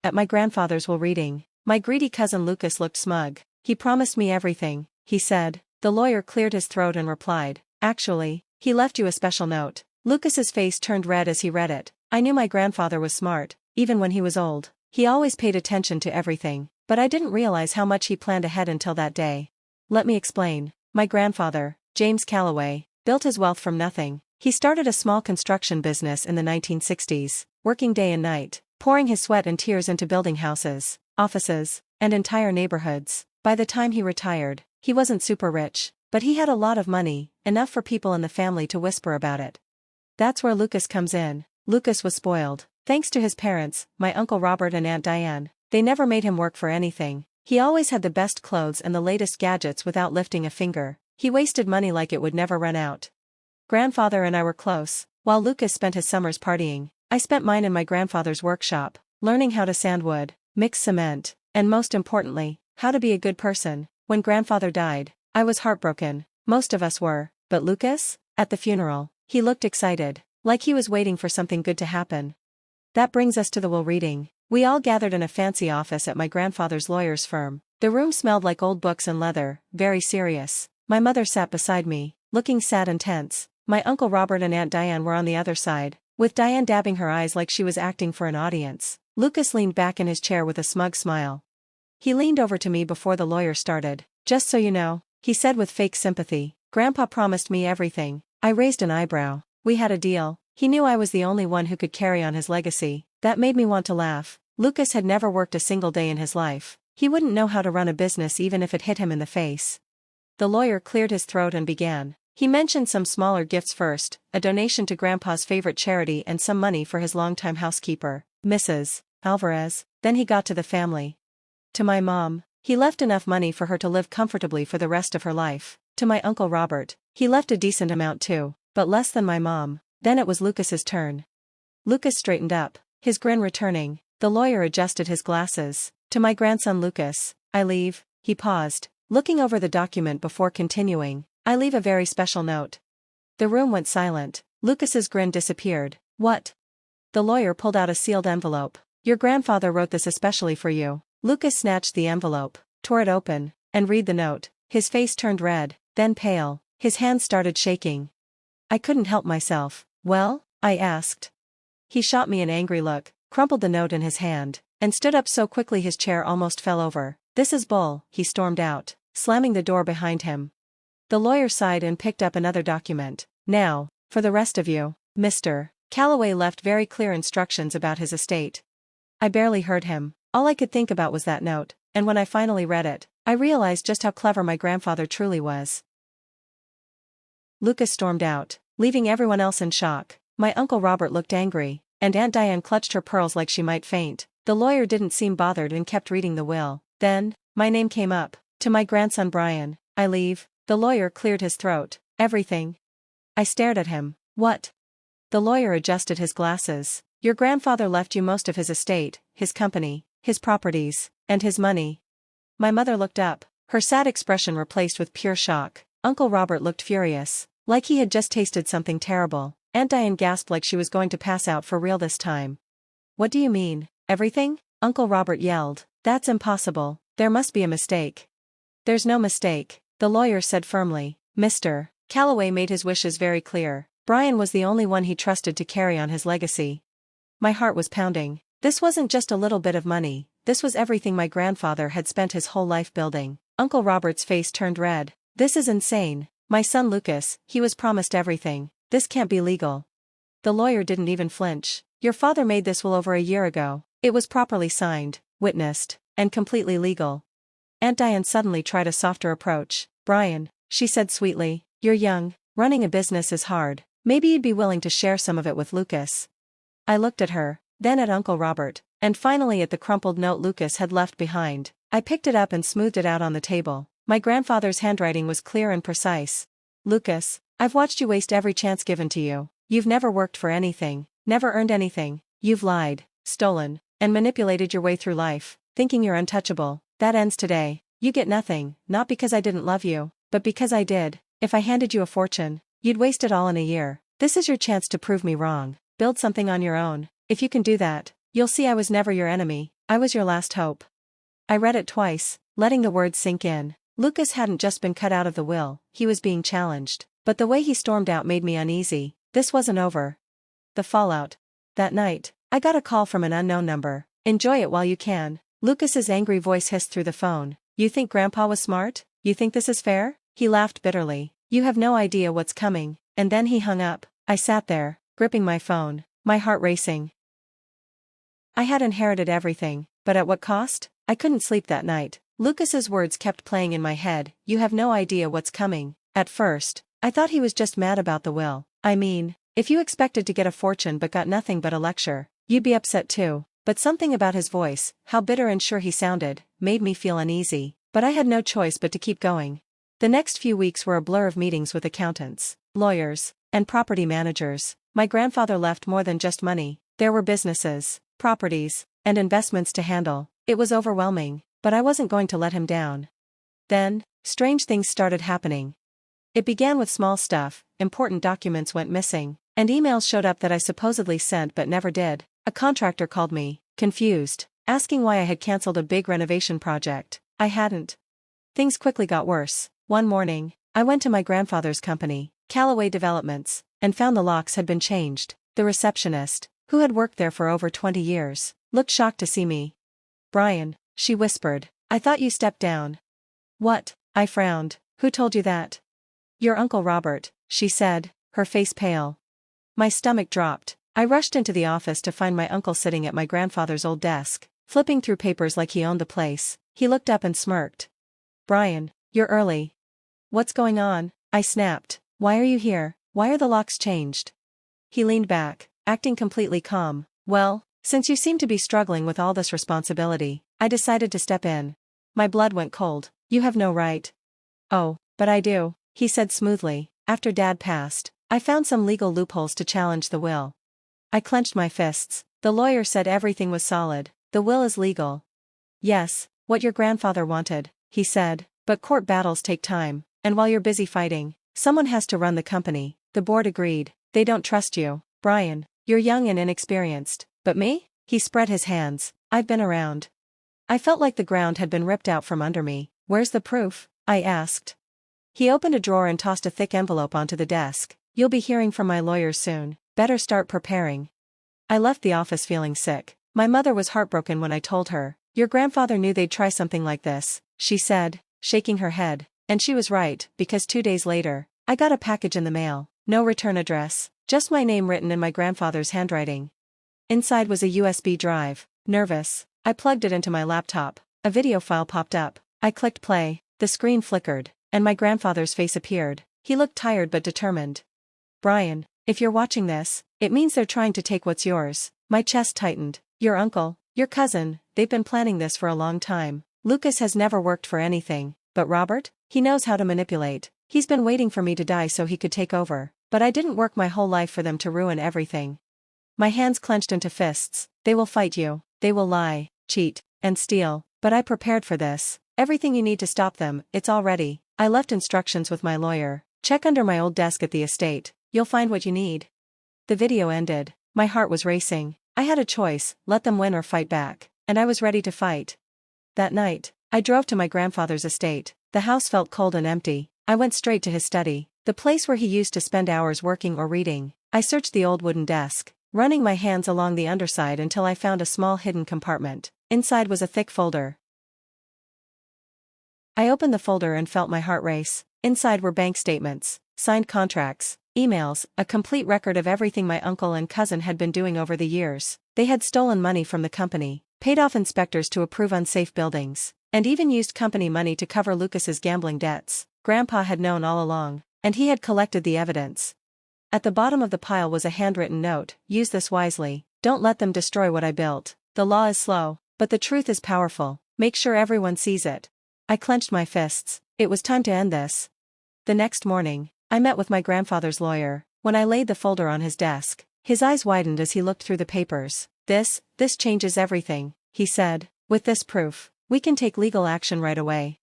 at my grandfather's will reading. My greedy cousin Lucas looked smug. He promised me everything, he said. The lawyer cleared his throat and replied, actually, he left you a special note. Lucas's face turned red as he read it. I knew my grandfather was smart, even when he was old. He always paid attention to everything, but I didn't realize how much he planned ahead until that day. Let me explain. My grandfather, James Callaway, built his wealth from nothing. He started a small construction business in the 1960s, working day and night, pouring his sweat and tears into building houses, offices, and entire neighborhoods. By the time he retired, he wasn't super rich, but he had a lot of money, enough for people in the family to whisper about it. That's where Lucas comes in. Lucas was spoiled. Thanks to his parents, my Uncle Robert and Aunt Diane, they never made him work for anything. He always had the best clothes and the latest gadgets without lifting a finger. He wasted money like it would never run out. Grandfather and I were close. While Lucas spent his summers partying, I spent mine in my grandfather's workshop, learning how to sand wood, mix cement, and most importantly, how to be a good person. When grandfather died, I was heartbroken. Most of us were, but Lucas? At the funeral, he looked excited, like he was waiting for something good to happen. That brings us to the will reading. We all gathered in a fancy office at my grandfather's lawyer's firm. The room smelled like old books and leather, very serious. My mother sat beside me, looking sad and tense. My Uncle Robert and Aunt Diane were on the other side, with Diane dabbing her eyes like she was acting for an audience. Lucas leaned back in his chair with a smug smile. He leaned over to me before the lawyer started. Just so you know, he said with fake sympathy, Grandpa promised me everything. I raised an eyebrow. We had a deal. He knew I was the only one who could carry on his legacy. That made me want to laugh. Lucas had never worked a single day in his life. He wouldn't know how to run a business even if it hit him in the face. The lawyer cleared his throat and began. He mentioned some smaller gifts first, a donation to Grandpa's favorite charity and some money for his longtime housekeeper, Mrs. Alvarez. Then he got to the family. To my mom, he left enough money for her to live comfortably for the rest of her life. To my Uncle Robert, he left a decent amount too, but less than my mom. Then it was Lucas's turn. Lucas straightened up, his grin returning. The lawyer adjusted his glasses. To my grandson Lucas, I leave. He paused, looking over the document before continuing. I leave a very special note. The room went silent. Lucas's grin disappeared. What? The lawyer pulled out a sealed envelope. Your grandfather wrote this especially for you. Lucas snatched the envelope, tore it open, and read the note. His face turned red, then pale. His hands started shaking. I couldn't help myself. Well? I asked. He shot me an angry look, crumpled the note in his hand, and stood up so quickly his chair almost fell over. This is bull, he stormed out, slamming the door behind him. The lawyer sighed and picked up another document. Now, for the rest of you, Mr. Callaway left very clear instructions about his estate. I barely heard him. All I could think about was that note, and when I finally read it, I realized just how clever my grandfather truly was. Lucas stormed out, leaving everyone else in shock. My Uncle Robert looked angry, and Aunt Diane clutched her pearls like she might faint. The lawyer didn't seem bothered and kept reading the will. Then, my name came up. To my grandson Brian, I leave. The lawyer cleared his throat. Everything. I stared at him. What? The lawyer adjusted his glasses. Your grandfather left you most of his estate, his company, his properties, and his money. My mother looked up, her sad expression replaced with pure shock. Uncle Robert looked furious, like he had just tasted something terrible. Aunt Diane gasped like she was going to pass out for real this time. What do you mean, everything? Uncle Robert yelled. That's impossible. There must be a mistake. There's no mistake, the lawyer said firmly. Mr. Callaway made his wishes very clear. Brian was the only one he trusted to carry on his legacy. My heart was pounding. This wasn't just a little bit of money, this was everything my grandfather had spent his whole life building. Uncle Robert's face turned red. This is insane. My son Lucas, he was promised everything. This can't be legal. The lawyer didn't even flinch. Your father made this will over a year ago. It was properly signed, witnessed, and completely legal. Aunt Diane suddenly tried a softer approach. Brian, she said sweetly, you're young, running a business is hard. Maybe you'd be willing to share some of it with Lucas. I looked at her, then at Uncle Robert, and finally at the crumpled note Lucas had left behind. I picked it up and smoothed it out on the table. My grandfather's handwriting was clear and precise. Lucas, I've watched you waste every chance given to you. You've never worked for anything, never earned anything. You've lied, stolen, and manipulated your way through life, thinking you're untouchable. That ends today. You get nothing, not because I didn't love you, but because I did. If I handed you a fortune, you'd waste it all in a year. This is your chance to prove me wrong. Build something on your own. If you can do that, you'll see I was never your enemy. I was your last hope. I read it twice, letting the words sink in. Lucas hadn't just been cut out of the will, he was being challenged. But the way he stormed out made me uneasy. This wasn't over. The fallout. That night, I got a call from an unknown number. Enjoy it while you can. Lucas's angry voice hissed through the phone. You think Grandpa was smart? You think this is fair? He laughed bitterly. You have no idea what's coming. And then he hung up. I sat there, gripping my phone, my heart racing. I had inherited everything, but at what cost? I couldn't sleep that night. Lucas's words kept playing in my head. You have no idea what's coming. At first, I thought he was just mad about the will. I mean, if you expected to get a fortune but got nothing but a lecture, you'd be upset too. But something about his voice, how bitter and sure he sounded, made me feel uneasy. But I had no choice but to keep going. The next few weeks were a blur of meetings with accountants, lawyers, and property managers. My grandfather left more than just money. There were businesses, properties, and investments to handle. It was overwhelming, but I wasn't going to let him down. Then, strange things started happening. It began with small stuff. Important documents went missing, and emails showed up that I supposedly sent but never did. A contractor called me, confused, asking why I had canceled a big renovation project. I hadn't. Things quickly got worse. One morning, I went to my grandfather's company, Callaway Developments, and found the locks had been changed. The receptionist, who had worked there for over 20 years, looked shocked to see me. Brian, she whispered, I thought you stepped down. What? I frowned. Who told you that? Your Uncle Robert, she said, her face pale. My stomach dropped. I rushed into the office to find my uncle sitting at my grandfather's old desk, flipping through papers like he owned the place. He looked up and smirked. Brian, you're early. What's going on? I snapped. Why are you here? Why are the locks changed? He leaned back, acting completely calm. Well, since you seem to be struggling with all this responsibility, I decided to step in. My blood went cold. You have no right. Oh, but I do, he said smoothly. After Dad passed, I found some legal loopholes to challenge the will. I clenched my fists. The lawyer said everything was solid. The will is legal. Yes, what your grandfather wanted, he said, but court battles take time, and while you're busy fighting, someone has to run the company. The board agreed. They don't trust you. Brian, you're young and inexperienced. But me? He spread his hands. I've been around. I felt like the ground had been ripped out from under me. Where's the proof? I asked. He opened a drawer and tossed a thick envelope onto the desk. You'll be hearing from my lawyers soon. Better start preparing. I left the office feeling sick. My mother was heartbroken when I told her. Your grandfather knew they'd try something like this, she said, shaking her head. And she was right, because 2 days later, I got a package in the mail. No return address, just my name written in my grandfather's handwriting. Inside was a USB drive. Nervous, I plugged it into my laptop. A video file popped up. I clicked play. The screen flickered, and my grandfather's face appeared. He looked tired but determined. Brian, if you're watching this, it means they're trying to take what's yours. My chest tightened. Your uncle, your cousin, they've been planning this for a long time. Lucas has never worked for anything, but Robert, he knows how to manipulate. He's been waiting for me to die so he could take over. But I didn't work my whole life for them to ruin everything. My hands clenched into fists. They will fight you. They will lie, cheat, and steal. But I prepared for this. Everything you need to stop them, it's all ready. I left instructions with my lawyer. Check under my old desk at the estate. You'll find what you need. The video ended. My heart was racing. I had a choice, let them win or fight back. And I was ready to fight. That night, I drove to my grandfather's estate. The house felt cold and empty. I went straight to his study, the place where he used to spend hours working or reading. I searched the old wooden desk, running my hands along the underside until I found a small hidden compartment. Inside was a thick folder. I opened the folder and felt my heart race. Inside were bank statements, signed contracts, emails, a complete record of everything my uncle and cousin had been doing over the years. They had stolen money from the company, paid off inspectors to approve unsafe buildings, and even used company money to cover Lucas's gambling debts. Grandpa had known all along, and he had collected the evidence. At the bottom of the pile was a handwritten note. Use this wisely. Don't let them destroy what I built. The law is slow, but the truth is powerful. Make sure everyone sees it. I clenched my fists. It was time to end this. The next morning, I met with my grandfather's lawyer. When I laid the folder on his desk, his eyes widened as he looked through the papers. This changes everything, he said. With this proof, we can take legal action right away.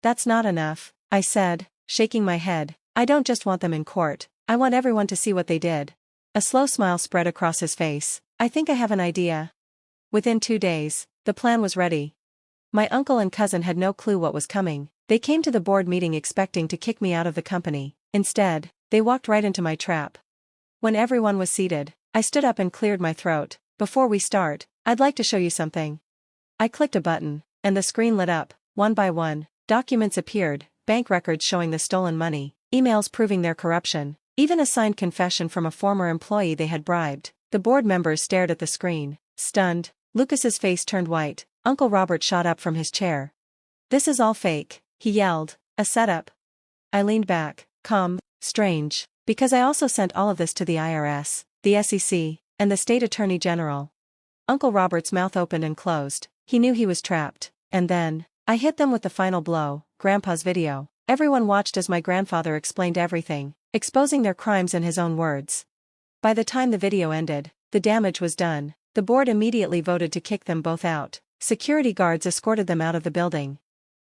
That's not enough, I said, shaking my head. I don't just want them in court. I want everyone to see what they did. A slow smile spread across his face. I think I have an idea. Within 2 days, the plan was ready. My uncle and cousin had no clue what was coming. They came to the board meeting expecting to kick me out of the company. Instead, they walked right into my trap. When everyone was seated, I stood up and cleared my throat. Before we start, I'd like to show you something. I clicked a button, and the screen lit up. One by one, documents appeared, bank records showing the stolen money, emails proving their corruption, even a signed confession from a former employee they had bribed. The board members stared at the screen, stunned. Lucas's face turned white. Uncle Robert shot up from his chair. "This is all fake," he yelled. "A setup." I leaned back, calm. Strange, because I also sent all of this to the IRS, the SEC, and the state attorney general. Uncle Robert's mouth opened and closed. He knew he was trapped. And then, I hit them with the final blow, Grandpa's video. Everyone watched as my grandfather explained everything, exposing their crimes in his own words. By the time the video ended, the damage was done. The board immediately voted to kick them both out. Security guards escorted them out of the building.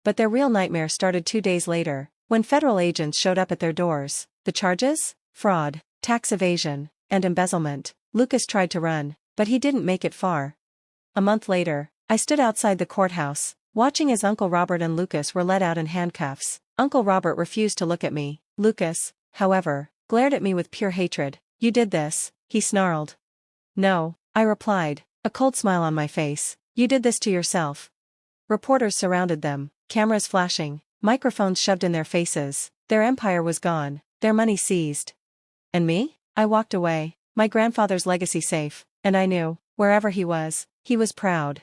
But their real nightmare started 2 days later, when federal agents showed up at their doors. The charges? Fraud, tax evasion, and embezzlement. Lucas tried to run, but he didn't make it far. A month later, I stood outside the courthouse, watching as Uncle Robert and Lucas were led out in handcuffs. Uncle Robert refused to look at me. Lucas, however, glared at me with pure hatred. "You did this," he snarled. "No," I replied, a cold smile on my face. "You did this to yourself." Reporters surrounded them, cameras flashing, microphones shoved in their faces. Their empire was gone, their money seized. And me? I walked away, my grandfather's legacy safe, and I knew, wherever he was proud.